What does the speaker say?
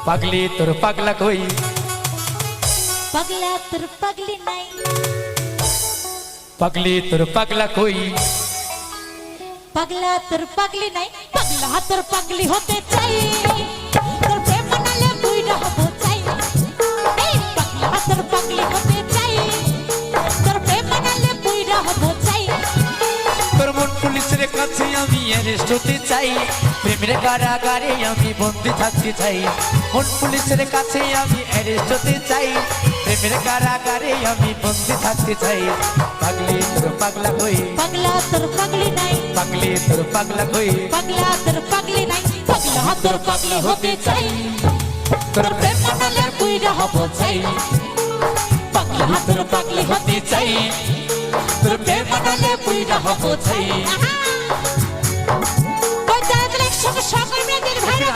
পাগলি তোর পাগলা কই পাগলা তোর পাগলি নাই পাগলি তোর পাগলা কই পাগলা তোর পাগলি নাই পাগলা তোর পাগলি হতে চাই তোর প্রেম বানালে বুইড়া হবো চাই এই পাগলা তোর পাগলি হতে চাই তোর প্রেম বানালে বুইড়া হবো চাই তোর মন পুলিশের কাছে আমি অ্যারেস্ট হতে চাই প্রেমের কারাগারে আমি বন্দি থাকতে চাই মন পুলিশের কাছে আমি অ্যারেস্ট হতে চাই প্রেমের কারাগারে আমি বন্দি থাকতে চাই পাগলি তোর পাগলা কই পাগলা তোর পাগলি নাই পাগলি তোর পাগলা কই পাগলা তোর পাগলি নাই পাগলা তোর পাগলি হতে চাই তোর প্রেম বানালে বুইড়া হবো চাই পাগলা তোর পাগলি হতে চাই তোর প্রেম বানালে বুইড়া হবো চাই কই তাড়াতাড়ি একসঙ্গে সকল মেয়েদের ভাইরা